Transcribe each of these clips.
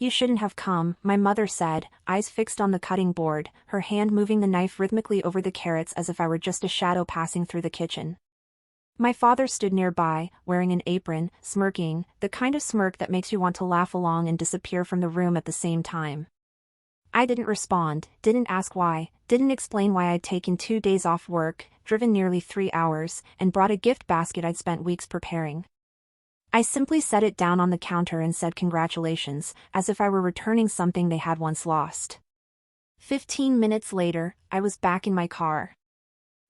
You shouldn't have come, my mother said, eyes fixed on the cutting board, her hand moving the knife rhythmically over the carrots as if I were just a shadow passing through the kitchen. My father stood nearby, wearing an apron, smirking, the kind of smirk that makes you want to laugh along and disappear from the room at the same time. I didn't respond, didn't ask why, didn't explain why I'd taken 2 days off work, driven nearly 3 hours, and brought a gift basket I'd spent weeks preparing. I simply set it down on the counter and said congratulations, as if I were returning something they had once lost. 15 minutes later, I was back in my car.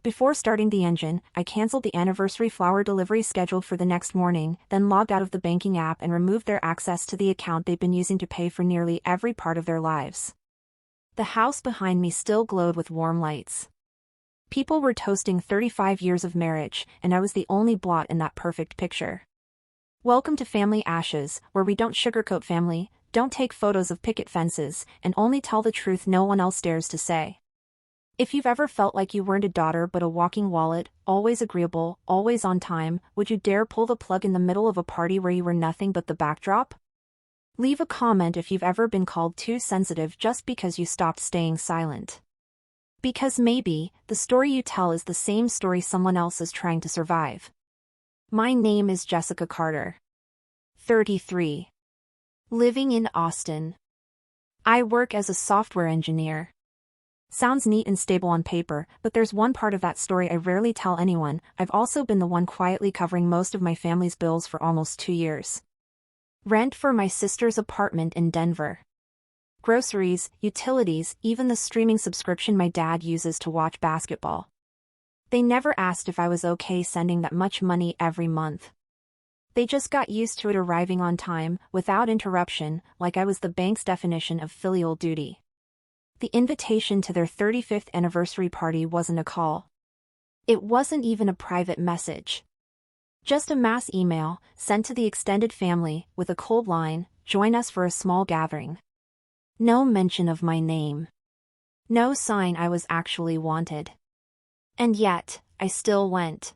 Before starting the engine, I canceled the anniversary flower delivery scheduled for the next morning, then logged out of the banking app and removed their access to the account they'd been using to pay for nearly every part of their lives. The house behind me still glowed with warm lights. People were toasting 35 years of marriage, and I was the only blot in that perfect picture. Welcome to Family Ashes, where we don't sugarcoat family, don't take photos of picket fences, and only tell the truth no one else dares to say. If you've ever felt like you weren't a daughter but a walking wallet, always agreeable, always on time, would you dare pull the plug in the middle of a party where you were nothing but the backdrop? Leave a comment if you've ever been called too sensitive just because you stopped staying silent. Because maybe, the story you tell is the same story someone else is trying to survive. My name is Jessica Carter. 33. Living in Austin. I work as a software engineer. Sounds neat and stable on paper, but there's one part of that story I rarely tell anyone. I've also been the one quietly covering most of my family's bills for almost 2 years. Rent for my sister's apartment in Denver. Groceries, utilities, even the streaming subscription my dad uses to watch basketball. They never asked if I was okay sending that much money every month. They just got used to it arriving on time, without interruption, like I was the bank's definition of filial duty. The invitation to their 35th anniversary party wasn't a call. It wasn't even a private message. Just a mass email, sent to the extended family, with a cold line, join us for a small gathering. No mention of my name. No sign I was actually wanted. And yet, I still went.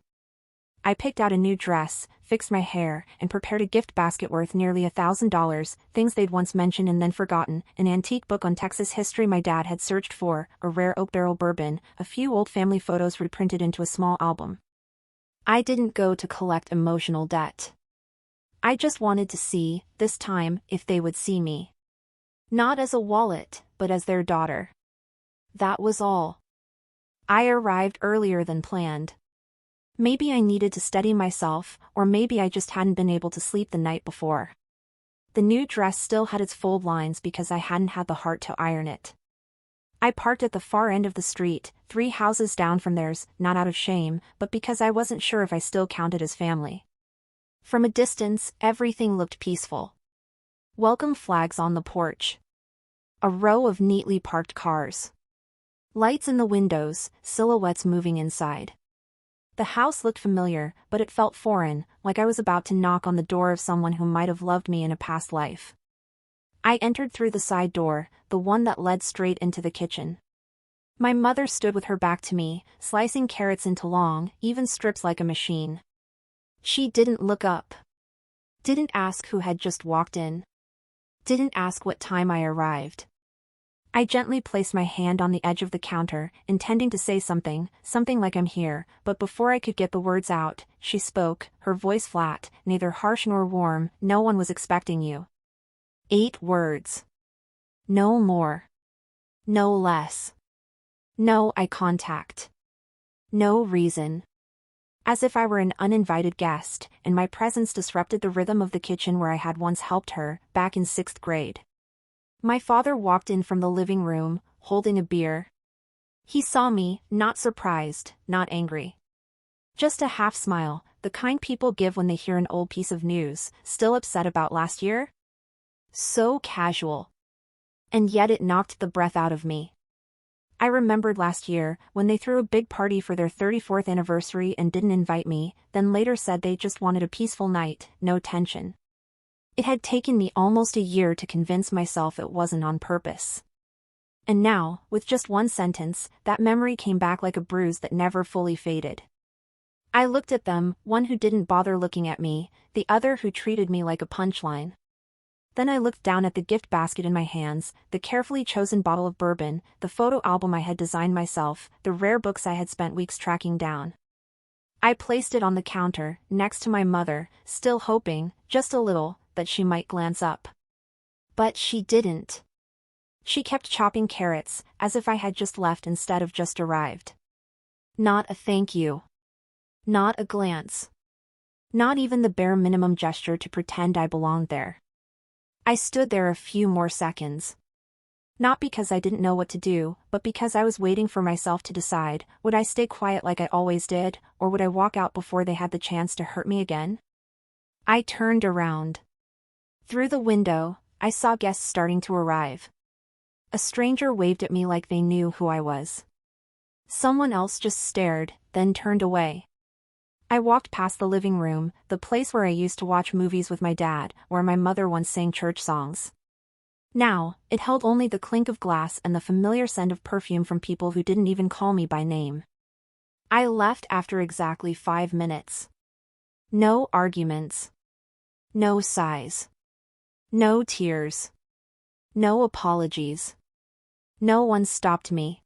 I picked out a new dress, fixed my hair, and prepared a gift basket worth nearly $1,000, things they'd once mentioned and then forgotten, an antique book on Texas history my dad had searched for, a rare oak barrel bourbon, a few old family photos reprinted into a small album. I didn't go to collect emotional debt. I just wanted to see, this time, if they would see me. Not as a wallet, but as their daughter. That was all. I arrived earlier than planned. Maybe I needed to steady myself, or maybe I just hadn't been able to sleep the night before. The new dress still had its fold lines because I hadn't had the heart to iron it. I parked at the far end of the street, 3 houses down from theirs, not out of shame, but because I wasn't sure if I still counted as family. From a distance, everything looked peaceful. Welcome flags on the porch. A row of neatly parked cars. Lights in the windows, silhouettes moving inside. The house looked familiar, but it felt foreign, like I was about to knock on the door of someone who might have loved me in a past life. I entered through the side door, the one that led straight into the kitchen. My mother stood with her back to me, slicing carrots into long, even strips like a machine. She didn't look up. Didn't ask who had just walked in. Didn't ask what time I arrived. I gently placed my hand on the edge of the counter, intending to say something like I'm here, but before I could get the words out, she spoke, her voice flat, neither harsh nor warm. No one was expecting you. 8 words. No more. No less. No eye contact. No reason. As if I were an uninvited guest, and my presence disrupted the rhythm of the kitchen where I had once helped her, back in 6th grade. My father walked in from the living room, holding a beer. He saw me, not surprised, not angry. Just a half smile, the kind people give when they hear an old piece of news. Still upset about last year? So casual. And yet it knocked the breath out of me. I remembered last year, when they threw a big party for their 34th anniversary and didn't invite me, then later said they just wanted a peaceful night, no tension. It had taken me almost a year to convince myself it wasn't on purpose. And now, with just one sentence, that memory came back like a bruise that never fully faded. I looked at them, one who didn't bother looking at me, the other who treated me like a punchline. Then I looked down at the gift basket in my hands, the carefully chosen bottle of bourbon, the photo album I had designed myself, the rare books I had spent weeks tracking down. I placed it on the counter, next to my mother, still hoping, just a little, that she might glance up. But she didn't. She kept chopping carrots, as if I had just left instead of just arrived. Not a thank you. Not a glance. Not even the bare minimum gesture to pretend I belonged there. I stood there a few more seconds. Not because I didn't know what to do, but because I was waiting for myself to decide, would I stay quiet like I always did, or would I walk out before they had the chance to hurt me again? I turned around. Through the window, I saw guests starting to arrive. A stranger waved at me like they knew who I was. Someone else just stared, then turned away. I walked past the living room, the place where I used to watch movies with my dad, where my mother once sang church songs. Now, it held only the clink of glass and the familiar scent of perfume from people who didn't even call me by name. I left after exactly 5 minutes. No arguments. No sighs. No tears. No apologies. No one stopped me.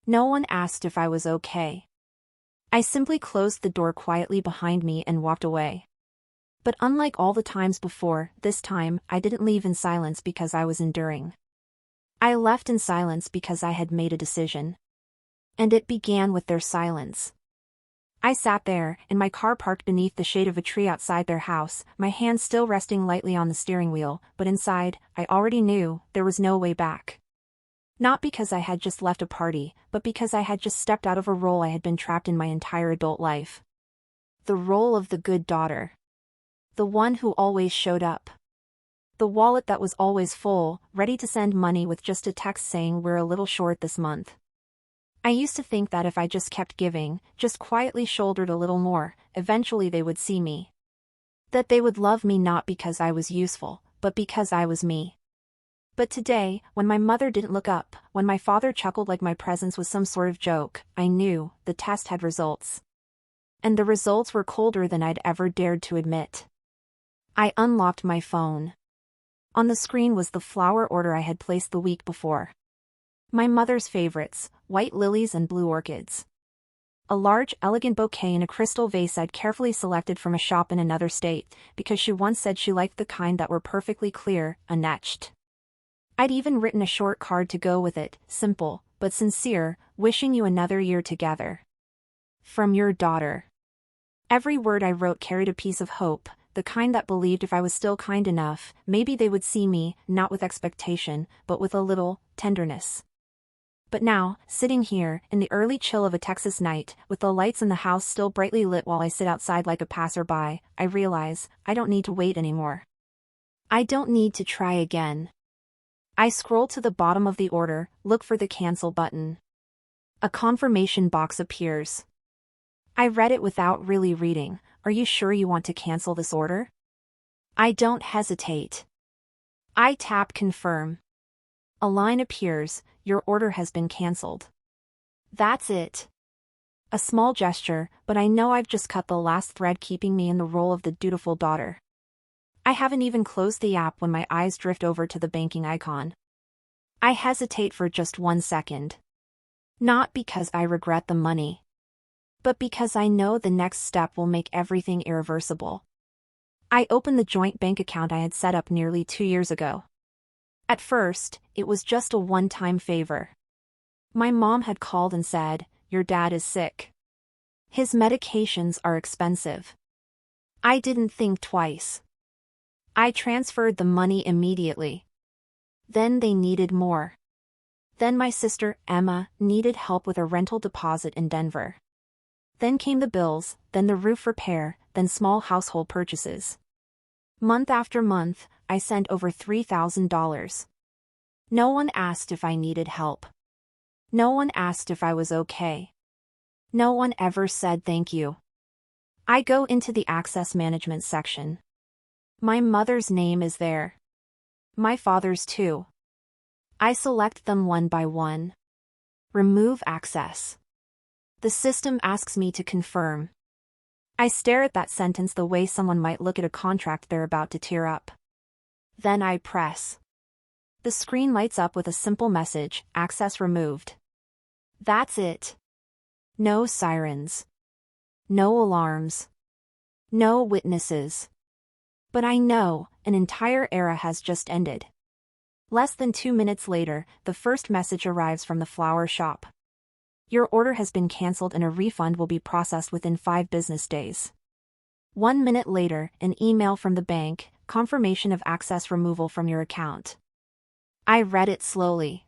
No one asked if I was okay. I simply closed the door quietly behind me and walked away. But unlike all the times before, this time, I didn't leave in silence because I was enduring. I left in silence because I had made a decision. And it began with their silence. I sat there, in my car parked beneath the shade of a tree outside their house, my hand still resting lightly on the steering wheel, but inside, I already knew, there was no way back. Not because I had just left a party, but because I had just stepped out of a role I had been trapped in my entire adult life. The role of the good daughter. The one who always showed up. The wallet that was always full, ready to send money with just a text saying we're a little short this month. I used to think that if I just kept giving, just quietly shouldered a little more, eventually they would see me. That they would love me not because I was useful, but because I was me. But today, when my mother didn't look up, when my father chuckled like my presence was some sort of joke, I knew, the test had results. And the results were colder than I'd ever dared to admit. I unlocked my phone. On the screen was the flower order I had placed the week before. My mother's favorites, white lilies and blue orchids. A large, elegant bouquet in a crystal vase I'd carefully selected from a shop in another state, because she once said she liked the kind that were perfectly clear, unetched. I'd even written a short card to go with it, simple, but sincere, wishing you another year together. From your daughter. Every word I wrote carried a piece of hope, the kind that believed if I was still kind enough, maybe they would see me, not with expectation, but with a little tenderness. But now, sitting here, in the early chill of a Texas night, with the lights in the house still brightly lit while I sit outside like a passerby, I realize, I don't need to wait anymore. I don't need to try again. I scroll to the bottom of the order, look for the cancel button. A confirmation box appears. I read it without really reading. Are you sure you want to cancel this order? I don't hesitate. I tap confirm. A line appears, your order has been canceled. That's it. A small gesture, but I know I've just cut the last thread keeping me in the role of the dutiful daughter. I haven't even closed the app when my eyes drift over to the banking icon. I hesitate for just 1 second. Not because I regret the money. But because I know the next step will make everything irreversible. I open the joint bank account I had set up nearly 2 years ago. At first, it was just a one-time favor. My mom had called and said, "Your dad is sick. His medications are expensive." I didn't think twice. I transferred the money immediately. Then they needed more. Then my sister, Emma, needed help with a rental deposit in Denver. Then came the bills, then the roof repair, then small household purchases. Month after month, I sent over $3,000. No one asked if I needed help. No one asked if I was okay. No one ever said thank you. I go into the access management section. My mother's name is there. My father's too. I select them one by one. Remove access. The system asks me to confirm. I stare at that sentence the way someone might look at a contract they're about to tear up. Then I press. The screen lights up with a simple message, access removed. That's it. No sirens. No alarms. No witnesses. But I know, an entire era has just ended. Less than 2 minutes later, the first message arrives from the flower shop. Your order has been cancelled and a refund will be processed within 5 business days. 1 minute later, an email from the bank, confirmation of access removal from your account. I read it slowly.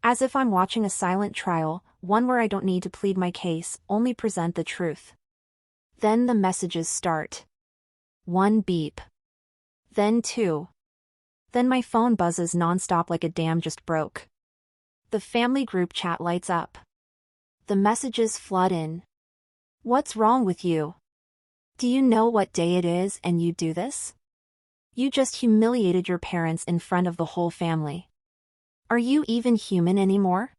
As if I'm watching a silent trial, one where I don't need to plead my case, only present the truth. Then the messages start. 1 beep. Then 2. Then my phone buzzes nonstop like a dam just broke. The family group chat lights up. The messages flood in. What's wrong with you? Do you know what day it is and you do this? You just humiliated your parents in front of the whole family. Are you even human anymore?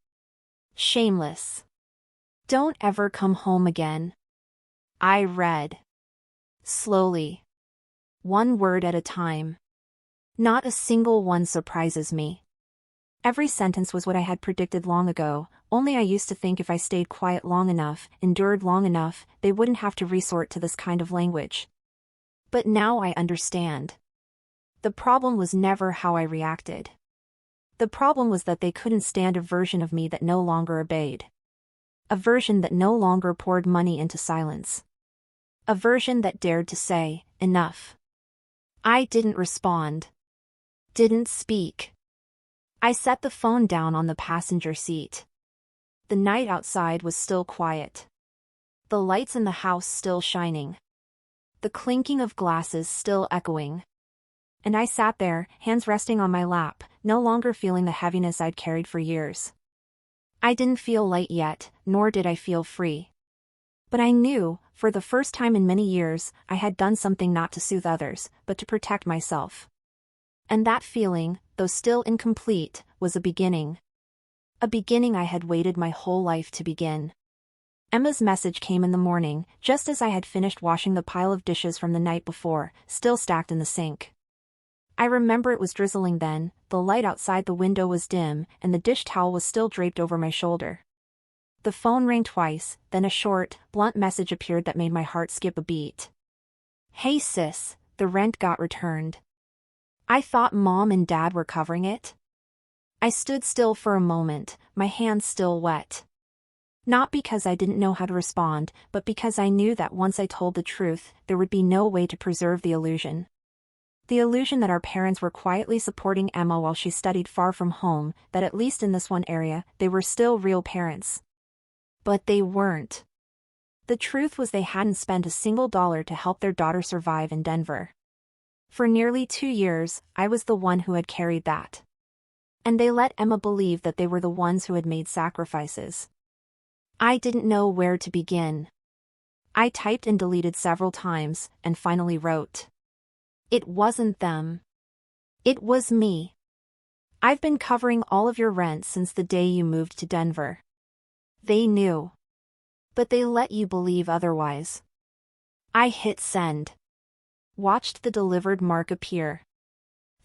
Shameless. Don't ever come home again. I read. Slowly. 1 word at a time. Not a single one surprises me. Every sentence was what I had predicted long ago, only I used to think if I stayed quiet long enough, endured long enough, they wouldn't have to resort to this kind of language. But now I understand. The problem was never how I reacted. The problem was that they couldn't stand a version of me that no longer obeyed. A version that no longer poured money into silence. A version that dared to say, enough. I didn't respond. Didn't speak. I set the phone down on the passenger seat. The night outside was still quiet. The lights in the house still shining. The clinking of glasses still echoing. And I sat there, hands resting on my lap, no longer feeling the heaviness I'd carried for years. I didn't feel light yet, nor did I feel free. But I knew, for the first time in many years, I had done something not to soothe others, but to protect myself. And that feeling, though still incomplete, was a beginning. A beginning I had waited my whole life to begin. Emma's message came in the morning, just as I had finished washing the pile of dishes from the night before, still stacked in the sink. I remember it was drizzling then, the light outside the window was dim, and the dish towel was still draped over my shoulder. The phone rang twice, then a short, blunt message appeared that made my heart skip a beat. Hey sis, the rent got returned. I thought Mom and Dad were covering it. I stood still for a moment, my hands still wet. Not because I didn't know how to respond, but because I knew that once I told the truth, there would be no way to preserve the illusion. The illusion that our parents were quietly supporting Emma while she studied far from home, that at least in this one area, they were still real parents. But they weren't. The truth was they hadn't spent a single dollar to help their daughter survive in Denver. For nearly 2 years, I was the one who had carried that. And they let Emma believe that they were the ones who had made sacrifices. I didn't know where to begin. I typed and deleted several times, and finally wrote. It wasn't them. It was me. I've been covering all of your rent since the day you moved to Denver. They knew. But they let you believe otherwise. I hit send. Watched the delivered mark appear.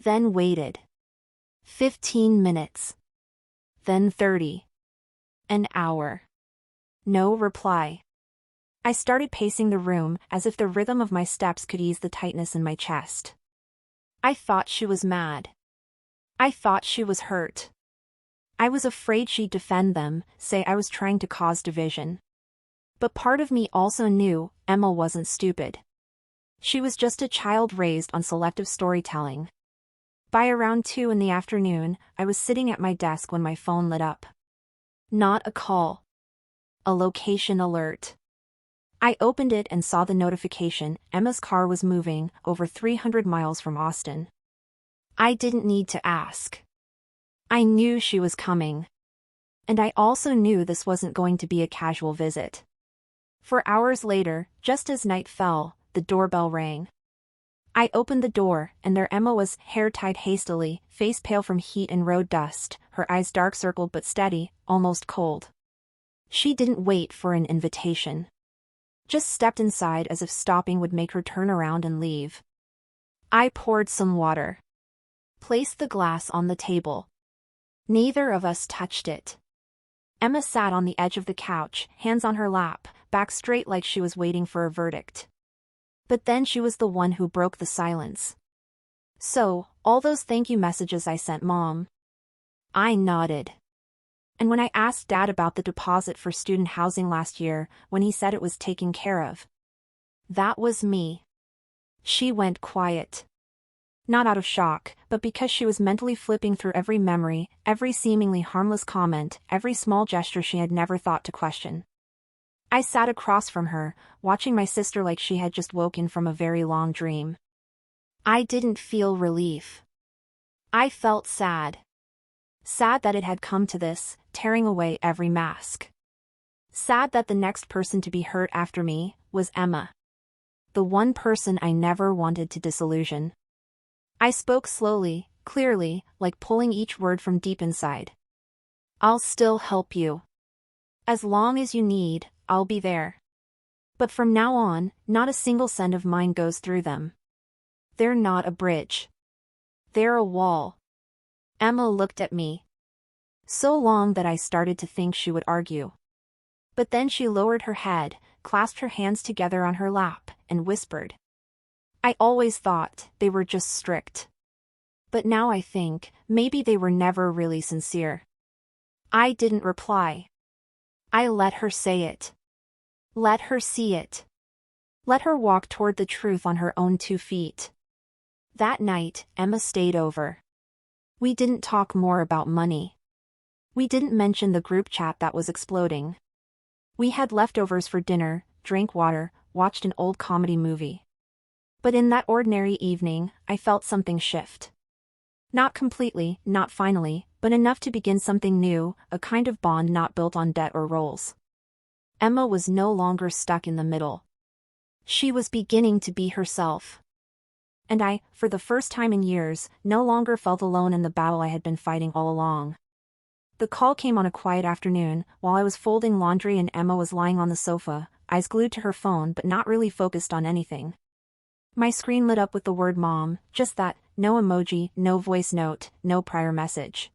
Then waited. 15 minutes. Then 30. An hour. No reply. I started pacing the room as if the rhythm of my steps could ease the tightness in my chest. I thought she was mad. I thought she was hurt. I was afraid she'd defend them, say I was trying to cause division. But part of me also knew Emma wasn't stupid. She was just a child raised on selective storytelling. By around 2 in the afternoon, I was sitting at my desk when my phone lit up. Not a call. A location alert. I opened it and saw the notification. Emma's car was moving, over 300 miles from Austin. I didn't need to ask. I knew she was coming. And I also knew this wasn't going to be a casual visit. For hours later, just as night fell, the doorbell rang. I opened the door, and there Emma was, hair tied hastily, face pale from heat and road dust, her eyes dark-circled but steady, almost cold. She didn't wait for an invitation. Just stepped inside as if stopping would make her turn around and leave. I poured some water. Placed the glass on the table. Neither of us touched it. Emma sat on the edge of the couch, hands on her lap, back straight like she was waiting for a verdict. But then she was the one who broke the silence. "So, all those thank you messages I sent Mom?" I nodded. "And when I asked Dad about the deposit for student housing last year, when he said it was taken care of?" "That was me." She went quiet. Not out of shock, but because she was mentally flipping through every memory, every seemingly harmless comment, every small gesture she had never thought to question. I sat across from her, watching my sister like she had just woken from a very long dream. I didn't feel relief. I felt sad. Sad that it had come to this, tearing away every mask. Sad that the next person to be hurt after me was Emma. The one person I never wanted to disillusion. I spoke slowly, clearly, like pulling each word from deep inside. "I'll still help you. As long as you need, I'll be there. But from now on, not a single cent of mine goes through them. They're not a bridge. They're a wall." Emma looked at me. So long that I started to think she would argue. But then she lowered her head, clasped her hands together on her lap, and whispered. "I always thought they were just strict. But now I think, maybe they were never really sincere." I didn't reply. I let her say it. Let her see it. Let her walk toward the truth on her own 2 feet. That night, Emma stayed over. We didn't talk more about money. We didn't mention the group chat that was exploding. We had leftovers for dinner, drank water, watched an old comedy movie. But in that ordinary evening, I felt something shift. Not completely, not finally, but enough to begin something new, a kind of bond not built on debt or roles. Emma was no longer stuck in the middle. She was beginning to be herself. And I, for the first time in years, no longer felt alone in the battle I had been fighting all along. The call came on a quiet afternoon, while I was folding laundry and Emma was lying on the sofa, eyes glued to her phone but not really focused on anything. My screen lit up with the word Mom, just that, no emoji, no voice note, no prior message.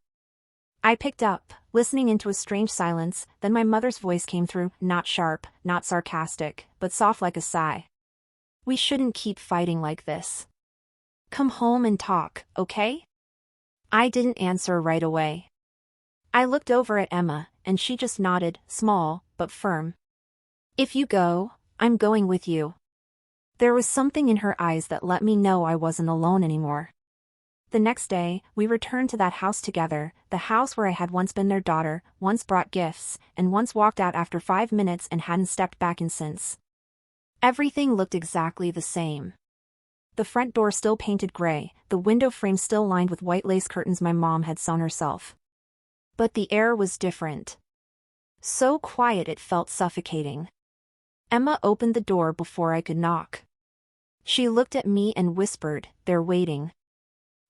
I picked up, listening into a strange silence, then my mother's voice came through, not sharp, not sarcastic, but soft like a sigh. "We shouldn't keep fighting like this. Come home and talk, okay?" I didn't answer right away. I looked over at Emma, and she just nodded, small, but firm. "If you go, I'm going with you." There was something in her eyes that let me know I wasn't alone anymore. The next day, we returned to that house together, the house where I had once been their daughter, once brought gifts, and once walked out after 5 minutes and hadn't stepped back in since. Everything looked exactly the same. The front door still painted gray, the window frame still lined with white lace curtains my mom had sewn herself. But the air was different. So quiet it felt suffocating. Emma opened the door before I could knock. She looked at me and whispered, "They're waiting."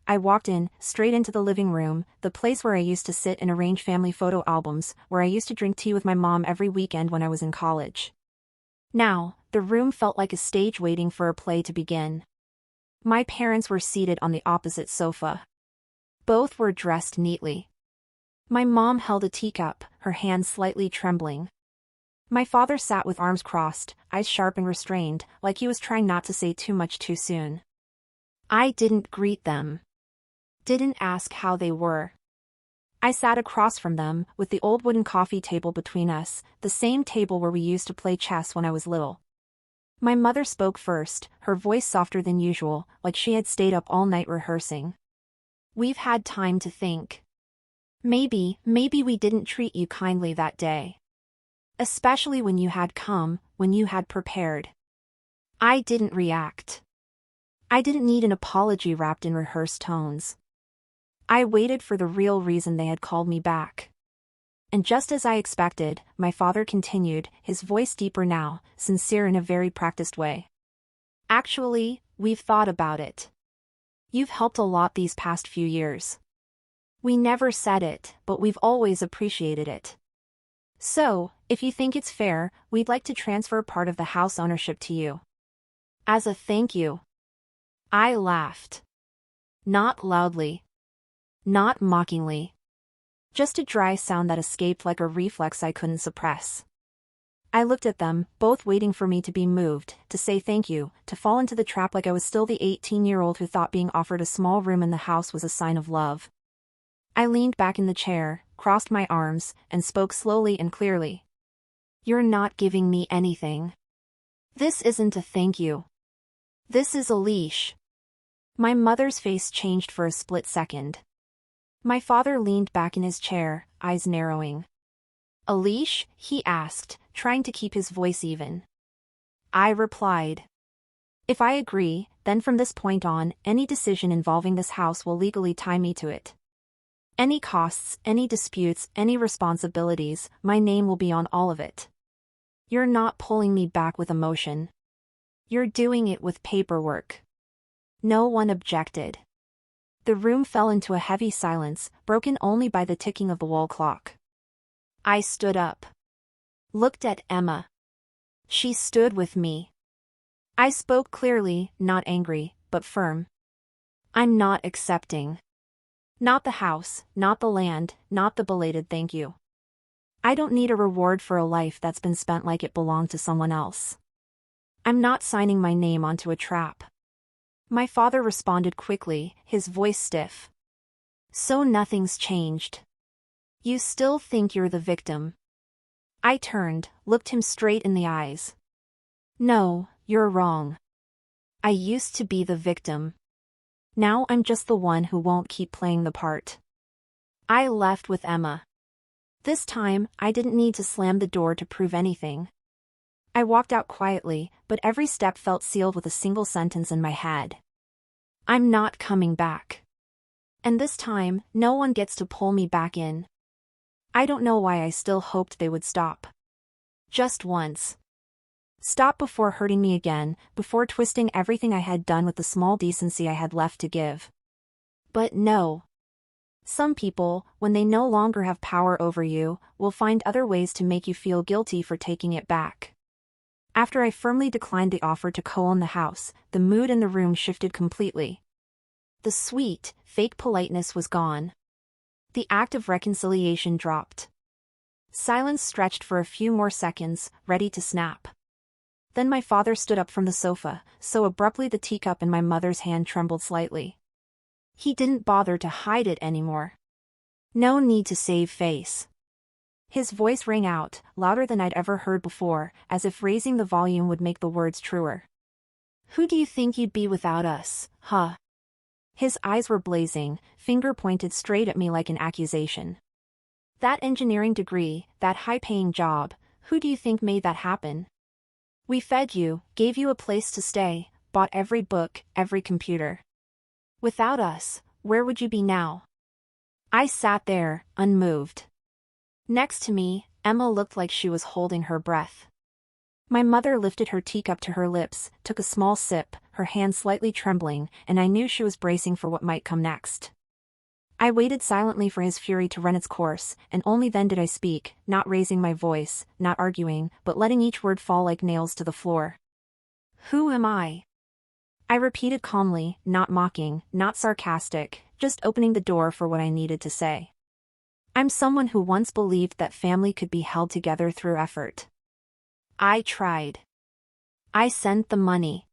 I walked in, straight into the living room, the place where I used to sit and arrange family photo albums, where I used to drink tea with my mom every weekend when I was in college. Now, the room felt like a stage waiting for a play to begin. My parents were seated on the opposite sofa. Both were dressed neatly. My mom held a teacup, her hand slightly trembling. My father sat with arms crossed, eyes sharp and restrained, like he was trying not to say too much too soon. I didn't greet them. Didn't ask how they were. I sat across from them, with the old wooden coffee table between us, the same table where we used to play chess when I was little. My mother spoke first, her voice softer than usual, like she had stayed up all night rehearsing. "We've had time to think. Maybe we didn't treat you kindly that day. Especially when you had come, when you had prepared." I didn't react. I didn't need an apology wrapped in rehearsed tones. I waited for the real reason they had called me back. And just as I expected, my father continued, his voice deeper now, sincere in a very practiced way. "Actually, we've thought about it. You've helped a lot these past few years. We never said it, but we've always appreciated it. So, if you think it's fair, we'd like to transfer part of the house ownership to you. As a thank you." I laughed. Not loudly. Not mockingly. Just a dry sound that escaped like a reflex I couldn't suppress. I looked at them, both waiting for me to be moved, to say thank you, to fall into the trap like I was still the 18-year-old who thought being offered a small room in the house was a sign of love. I leaned back in the chair, crossed my arms, and spoke slowly and clearly. You're not giving me anything. This isn't a thank you. This is a leash. My mother's face changed for a split second. My father leaned back in his chair, eyes narrowing. A leash? He asked, trying to keep his voice even. I replied. If I agree, then from this point on, any decision involving this house will legally tie me to it. Any costs, any disputes, any responsibilities, my name will be on all of it. You're not pulling me back with emotion. You're doing it with paperwork. No one objected. The room fell into a heavy silence, broken only by the ticking of the wall clock. I stood up. Looked at Emma. She stood with me. I spoke clearly, not angry, but firm. I'm not accepting. Not the house, not the land, not the belated thank you. I don't need a reward for a life that's been spent like it belonged to someone else. I'm not signing my name onto a trap. My father responded quickly, his voice stiff. So nothing's changed. You still think you're the victim. I turned, looked him straight in the eyes. No, you're wrong. I used to be the victim. Now I'm just the one who won't keep playing the part. I left with Emma. This time, I didn't need to slam the door to prove anything. I walked out quietly, but every step felt sealed with a single sentence in my head. I'm not coming back. And this time, no one gets to pull me back in. I don't know why I still hoped they would stop. Just once. Stop before hurting me again, before twisting everything I had done with the small decency I had left to give. But no. Some people, when they no longer have power over you, will find other ways to make you feel guilty for taking it back. After I firmly declined the offer to co-own the house, the mood in the room shifted completely. The sweet, fake politeness was gone. The act of reconciliation dropped. Silence stretched for a few more seconds, ready to snap. Then my father stood up from the sofa, so abruptly the teacup in my mother's hand trembled slightly. He didn't bother to hide it anymore. No need to save face. His voice rang out, louder than I'd ever heard before, as if raising the volume would make the words truer. Who do you think you'd be without us, huh? His eyes were blazing, finger pointed straight at me like an accusation. That engineering degree, that high-paying job, who do you think made that happen? We fed you, gave you a place to stay, bought every book, every computer. Without us, where would you be now? I sat there, unmoved. Next to me, Emma looked like she was holding her breath. My mother lifted her teacup to her lips, took a small sip, her hand slightly trembling, and I knew she was bracing for what might come next. I waited silently for his fury to run its course, and only then did I speak, not raising my voice, not arguing, but letting each word fall like nails to the floor. Who am I? I repeated calmly, not mocking, not sarcastic, just opening the door for what I needed to say. I'm someone who once believed that family could be held together through effort. I tried. I sent the money.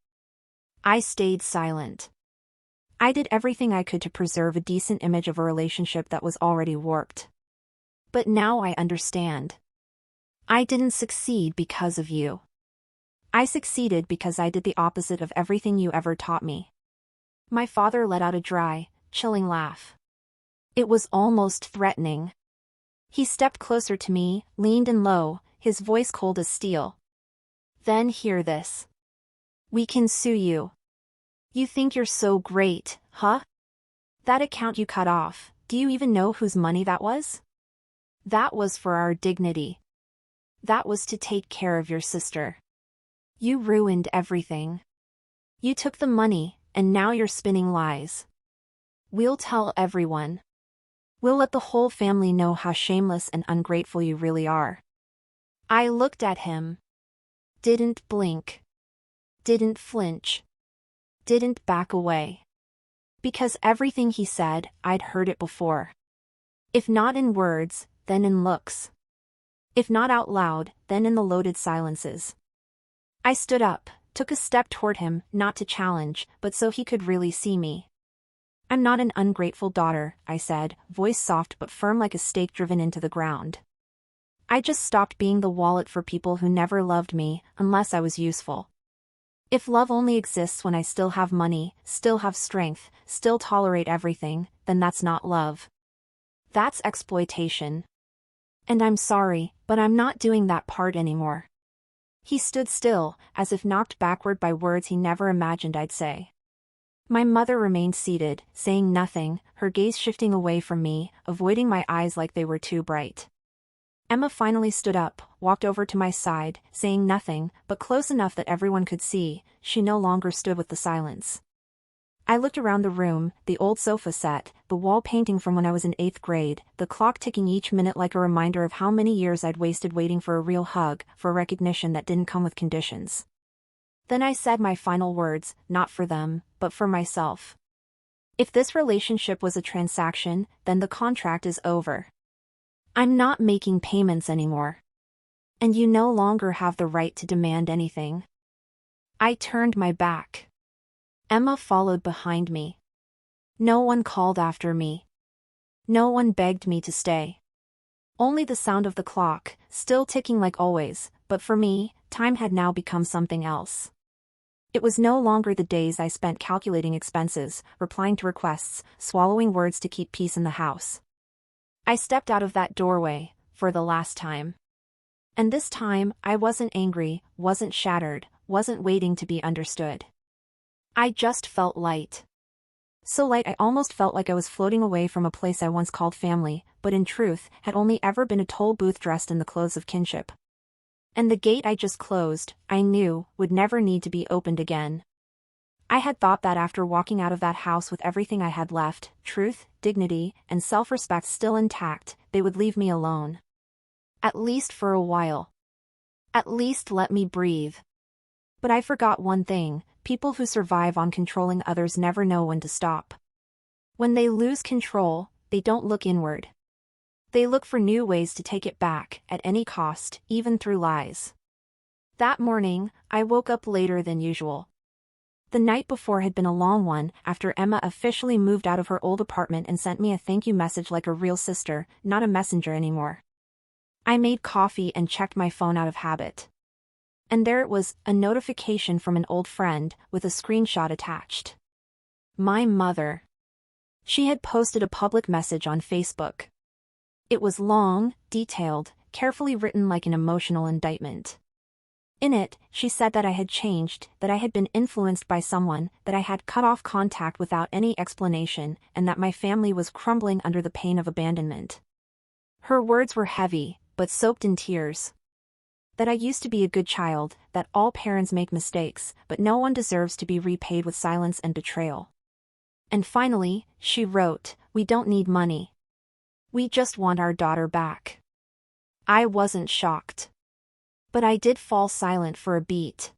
I stayed silent. I did everything I could to preserve a decent image of a relationship that was already warped. But now I understand. I didn't succeed because of you. I succeeded because I did the opposite of everything you ever taught me. My father let out a dry, chilling laugh. It was almost threatening. He stepped closer to me, leaned in low, his voice cold as steel. Then hear this. We can sue you. You think you're so great, huh? That account you cut off, do you even know whose money that was? That was for our dignity. That was to take care of your sister. You ruined everything. You took the money, and now you're spinning lies. We'll tell everyone. We'll let the whole family know how shameless and ungrateful you really are. I looked at him. Didn't blink. Didn't flinch. Didn't back away. Because everything he said, I'd heard it before. If not in words, then in looks. If not out loud, then in the loaded silences. I stood up, took a step toward him, not to challenge, but so he could really see me. I'm not an ungrateful daughter, I said, voice soft but firm like a stake driven into the ground. I just stopped being the wallet for people who never loved me, unless I was useful. If love only exists when I still have money, still have strength, still tolerate everything, then that's not love. That's exploitation. And I'm sorry, but I'm not doing that part anymore. He stood still, as if knocked backward by words he never imagined I'd say. My mother remained seated, saying nothing, her gaze shifting away from me, avoiding my eyes like they were too bright. Emma finally stood up, walked over to my side, saying nothing, but close enough that everyone could see. She no longer stood with the silence. I looked around the room, the old sofa set, the wall painting from when I was in 8th grade, the clock ticking each minute like a reminder of how many years I'd wasted waiting for a real hug, for a recognition that didn't come with conditions. Then I said my final words, not for them, but for myself. If this relationship was a transaction, then the contract is over. I'm not making payments anymore. And you no longer have the right to demand anything. I turned my back. Emma followed behind me. No one called after me. No one begged me to stay. Only the sound of the clock, still ticking like always, but for me, time had now become something else. It was no longer the days I spent calculating expenses, replying to requests, swallowing words to keep peace in the house. I stepped out of that doorway, for the last time. And this time, I wasn't angry, wasn't shattered, wasn't waiting to be understood. I just felt light. So light I almost felt like I was floating away from a place I once called family, but in truth, had only ever been a toll booth dressed in the clothes of kinship. And the gate I just closed, I knew, would never need to be opened again. I had thought that after walking out of that house with everything I had left, truth, dignity, and self-respect still intact, they would leave me alone. At least for a while. At least let me breathe. But I forgot one thing: people who survive on controlling others never know when to stop. When they lose control, they don't look inward. They look for new ways to take it back, at any cost, even through lies. That morning, I woke up later than usual. The night before had been a long one, after Emma officially moved out of her old apartment and sent me a thank you message like a real sister, not a messenger anymore. I made coffee and checked my phone out of habit. And there it was, a notification from an old friend, with a screenshot attached. My mother. She had posted a public message on Facebook. It was long, detailed, carefully written like an emotional indictment. In it, she said that I had changed, that I had been influenced by someone, that I had cut off contact without any explanation, and that my family was crumbling under the pain of abandonment. Her words were heavy, but soaked in tears. That I used to be a good child, that all parents make mistakes, but no one deserves to be repaid with silence and betrayal. And finally, she wrote, "We don't need money. We just want our daughter back." I wasn't shocked. But I did fall silent for a beat.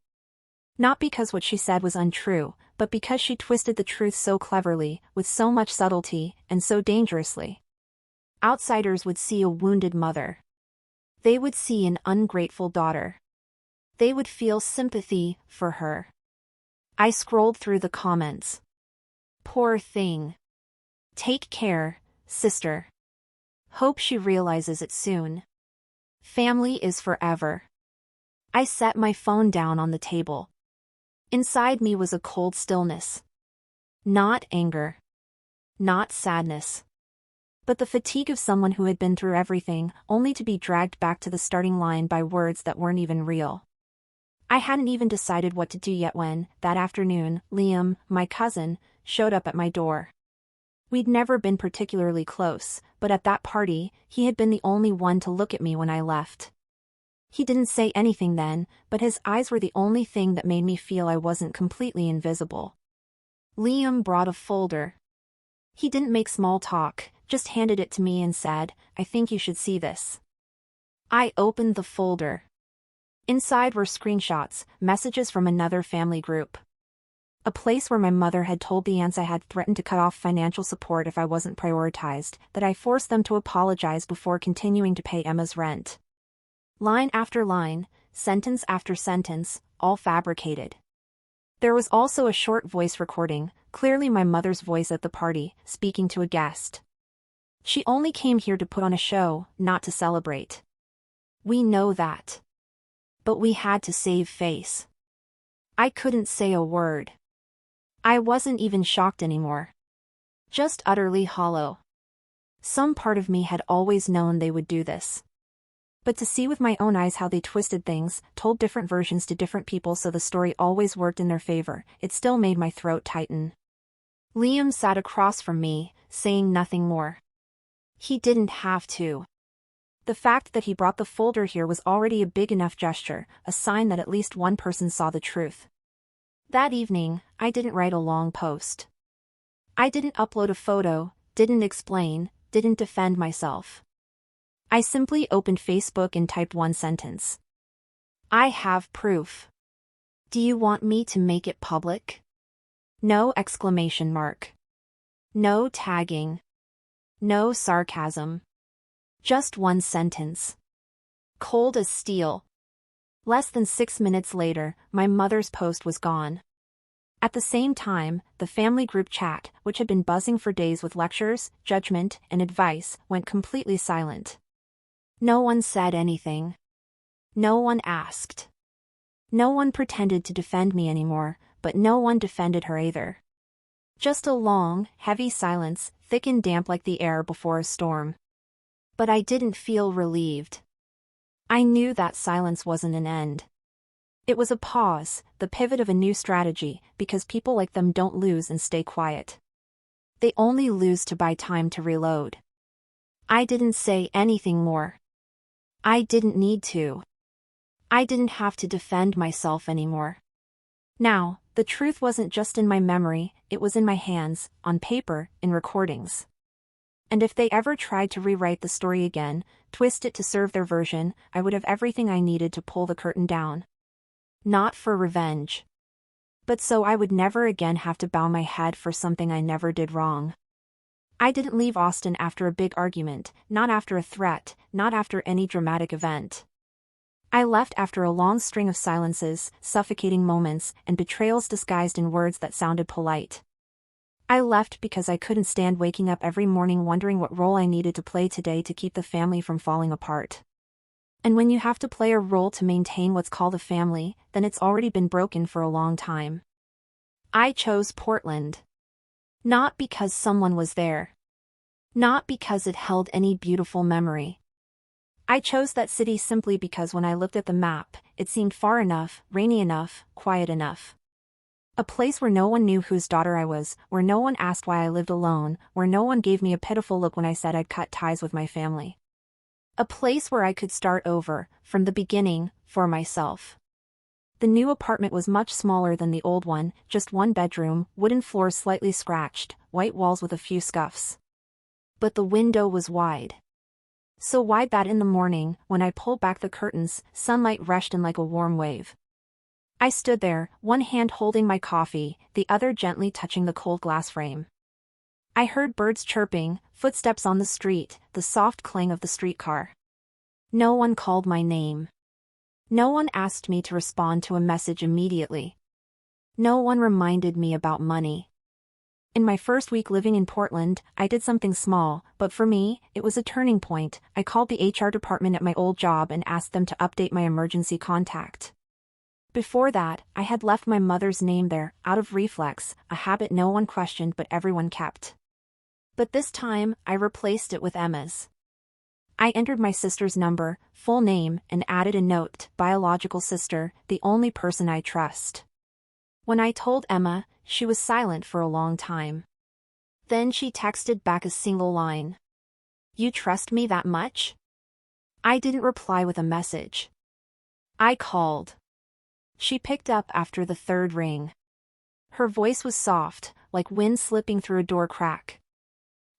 Not because what she said was untrue, but because she twisted the truth so cleverly, with so much subtlety, and so dangerously. Outsiders would see a wounded mother. They would see an ungrateful daughter. They would feel sympathy for her. I scrolled through the comments. Poor thing. Take care, sister. Hope she realizes it soon. Family is forever. I set my phone down on the table. Inside me was a cold stillness. Not anger. Not sadness. But the fatigue of someone who had been through everything, only to be dragged back to the starting line by words that weren't even real. I hadn't even decided what to do yet when, that afternoon, Liam, my cousin, showed up at my door. We'd never been particularly close, but at that party, he had been the only one to look at me when I left. He didn't say anything then, but his eyes were the only thing that made me feel I wasn't completely invisible. Liam brought a folder. He didn't make small talk, just handed it to me and said, "I think you should see this." I opened the folder. Inside were screenshots, messages from another family group. A place where my mother had told the aunts I had threatened to cut off financial support if I wasn't prioritized, that I forced them to apologize before continuing to pay Emma's rent. Line after line, sentence after sentence, all fabricated. There was also a short voice recording, clearly my mother's voice at the party, speaking to a guest. She only came here to put on a show, not to celebrate. We know that. But we had to save face. I couldn't say a word. I wasn't even shocked anymore. Just utterly hollow. Some part of me had always known they would do this. But to see with my own eyes how they twisted things, told different versions to different people so the story always worked in their favor, it still made my throat tighten. Liam sat across from me, saying nothing more. He didn't have to. The fact that he brought the folder here was already a big enough gesture, a sign that at least one person saw the truth. That evening, I didn't write a long post. I didn't upload a photo, didn't explain, didn't defend myself. I simply opened Facebook and typed one sentence. I have proof. Do you want me to make it public? No exclamation mark. No tagging. No sarcasm. Just one sentence. Cold as steel. Less than 6 minutes later, my mother's post was gone. At the same time, the family group chat, which had been buzzing for days with lectures, judgment, and advice, went completely silent. No one said anything. No one asked. No one pretended to defend me anymore, but no one defended her either. Just a long, heavy silence, thick and damp like the air before a storm. But I didn't feel relieved. I knew that silence wasn't an end. It was a pause, the pivot of a new strategy, because people like them don't lose and stay quiet. They only lose to buy time to reload. I didn't say anything more. I didn't need to. I didn't have to defend myself anymore. Now, the truth wasn't just in my memory, it was in my hands, on paper, in recordings. And if they ever tried to rewrite the story again, twist it to serve their version, I would have everything I needed to pull the curtain down. Not for revenge. But so I would never again have to bow my head for something I never did wrong. I didn't leave Austin after a big argument, not after a threat, not after any dramatic event. I left after a long string of silences, suffocating moments, and betrayals disguised in words that sounded polite. I left because I couldn't stand waking up every morning wondering what role I needed to play today to keep the family from falling apart. And when you have to play a role to maintain what's called a family, then it's already been broken for a long time. I chose Portland. Not because someone was there. Not because it held any beautiful memory. I chose that city simply because when I looked at the map, it seemed far enough, rainy enough, quiet enough. A place where no one knew whose daughter I was, where no one asked why I lived alone, where no one gave me a pitiful look when I said I'd cut ties with my family. A place where I could start over, from the beginning, for myself. The new apartment was much smaller than the old one, just one bedroom, wooden floors slightly scratched, white walls with a few scuffs. But the window was wide. So wide that in the morning, when I pulled back the curtains, sunlight rushed in like a warm wave. I stood there, one hand holding my coffee, the other gently touching the cold glass frame. I heard birds chirping, footsteps on the street, the soft clang of the streetcar. No one called my name. No one asked me to respond to a message immediately. No one reminded me about money. In my first week living in Portland, I did something small, but for me, it was a turning point. I called the HR department at my old job and asked them to update my emergency contact. Before that, I had left my mother's name there, out of reflex, a habit no one questioned but everyone kept. But this time, I replaced it with Emma's. I entered my sister's number, full name, and added a note, biological sister, the only person I trust. When I told Emma, she was silent for a long time. Then she texted back a single line. You trust me that much? I didn't reply with a message. I called. She picked up after the third ring. Her voice was soft, like wind slipping through a door crack.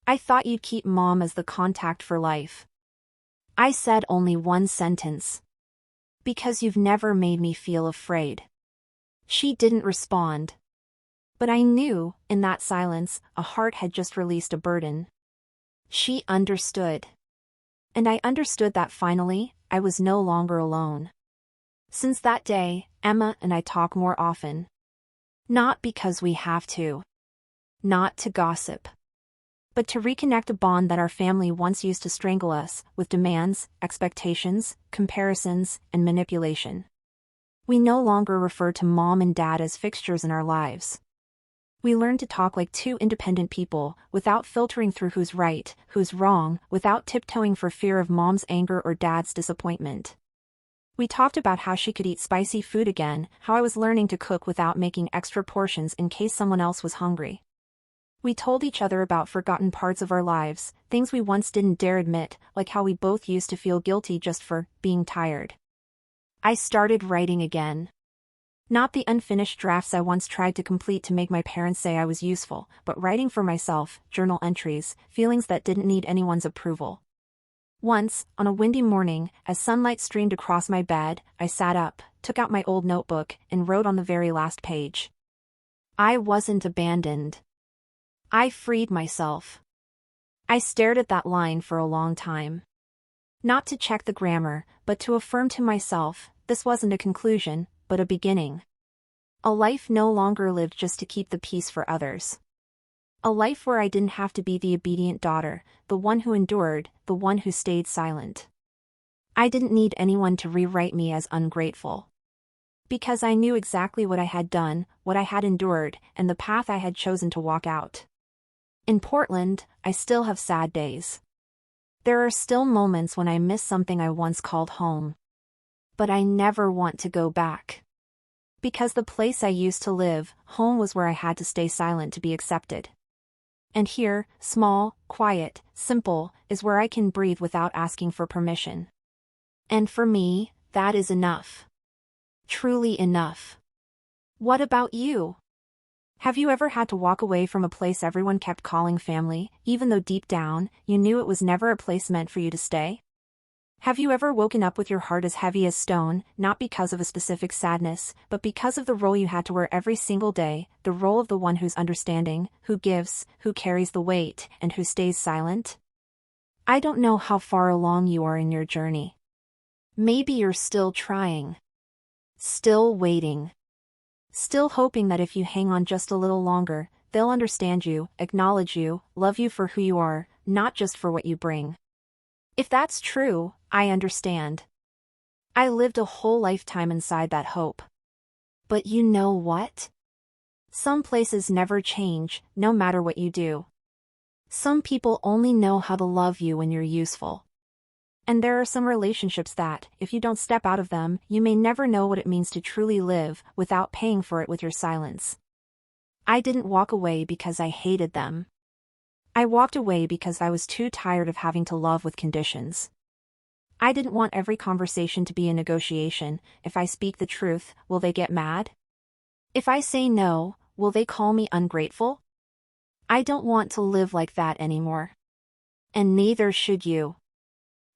I thought you'd keep Mom as the contact for life. I said only one sentence. Because you've never made me feel afraid. She didn't respond. But I knew, in that silence, a heart had just released a burden. She understood. And I understood that finally, I was no longer alone. Since that day, Emma and I talk more often. Not because we have to. Not to gossip. But to reconnect a bond that our family once used to strangle us, with demands, expectations, comparisons, and manipulation. We no longer refer to mom and dad as fixtures in our lives. We learn to talk like two independent people, without filtering through who's right, who's wrong, without tiptoeing for fear of mom's anger or dad's disappointment. We talked about how she could eat spicy food again, how I was learning to cook without making extra portions in case someone else was hungry. We told each other about forgotten parts of our lives, things we once didn't dare admit, like how we both used to feel guilty just for being tired. I started writing again. Not the unfinished drafts I once tried to complete to make my parents say I was useful, but writing for myself, journal entries, feelings that didn't need anyone's approval. Once, on a windy morning, as sunlight streamed across my bed, I sat up, took out my old notebook, and wrote on the very last page. I wasn't abandoned. I freed myself. I stared at that line for a long time. Not to check the grammar, but to affirm to myself, this wasn't a conclusion, but a beginning. A life no longer lived just to keep the peace for others. A life where I didn't have to be the obedient daughter, the one who endured, the one who stayed silent. I didn't need anyone to rewrite me as ungrateful. Because I knew exactly what I had done, what I had endured, and the path I had chosen to walk out. In Portland, I still have sad days. There are still moments when I miss something I once called home. But I never want to go back. Because the place I used to live, home, was where I had to stay silent to be accepted. And here, small, quiet, simple, is where I can breathe without asking for permission. And for me, that is enough. Truly enough. What about you? Have you ever had to walk away from a place everyone kept calling family, even though deep down, you knew it was never a place meant for you to stay? Have you ever woken up with your heart as heavy as stone, not because of a specific sadness, but because of the role you had to wear every single day, the role of the one who's understanding, who gives, who carries the weight, and who stays silent? I don't know how far along you are in your journey. Maybe you're still trying. Still waiting. Still hoping that if you hang on just a little longer, they'll understand you, acknowledge you, love you for who you are, not just for what you bring. If that's true, I understand. I lived a whole lifetime inside that hope. But you know what? Some places never change, no matter what you do. Some people only know how to love you when you're useful. And there are some relationships that, if you don't step out of them, you may never know what it means to truly live, without paying for it with your silence. I didn't walk away because I hated them. I walked away because I was too tired of having to love with conditions. I didn't want every conversation to be a negotiation. If I speak the truth, will they get mad? If I say no, will they call me ungrateful? I don't want to live like that anymore. And neither should you.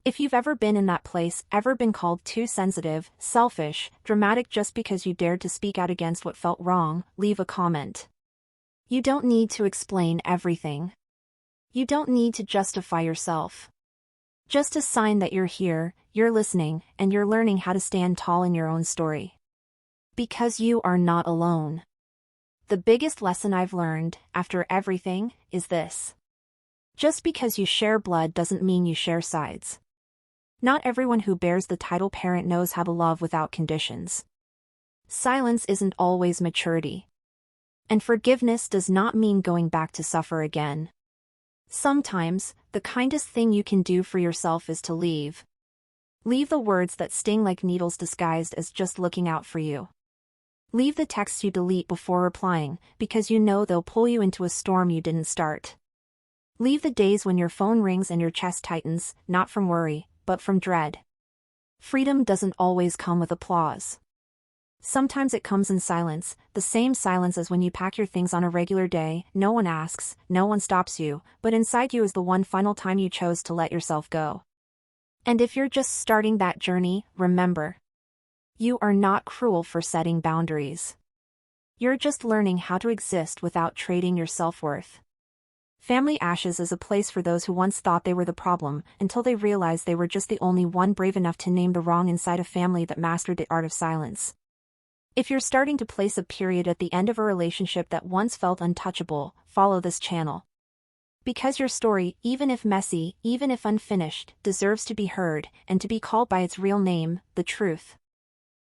If you've ever been in that place, ever been called too sensitive, selfish, dramatic just because you dared to speak out against what felt wrong, leave a comment. You don't need to explain everything. You don't need to justify yourself. Just a sign that you're here, you're listening, and you're learning how to stand tall in your own story. Because you are not alone. The biggest lesson I've learned, after everything, is this. Just because you share blood doesn't mean you share sides. Not everyone who bears the title parent knows how to love without conditions. Silence isn't always maturity. And forgiveness does not mean going back to suffer again. Sometimes, the kindest thing you can do for yourself is to leave. Leave the words that sting like needles disguised as just looking out for you. Leave the texts you delete before replying, because you know they'll pull you into a storm you didn't start. Leave the days when your phone rings and your chest tightens, not from worry, but from dread. Freedom doesn't always come with applause. Sometimes it comes in silence, the same silence as when you pack your things on a regular day. No one asks, no one stops you, but inside you is the one final time you chose to let yourself go. And if you're just starting that journey, remember. You are not cruel for setting boundaries. You're just learning how to exist without trading your self-worth. Family ashes is a place for those who once thought they were the problem, until they realized they were just the only one brave enough to name the wrong inside a family that mastered the art of silence. If you're starting to place a period at the end of a relationship that once felt untouchable, follow this channel. Because your story, even if messy, even if unfinished, deserves to be heard, and to be called by its real name, the truth.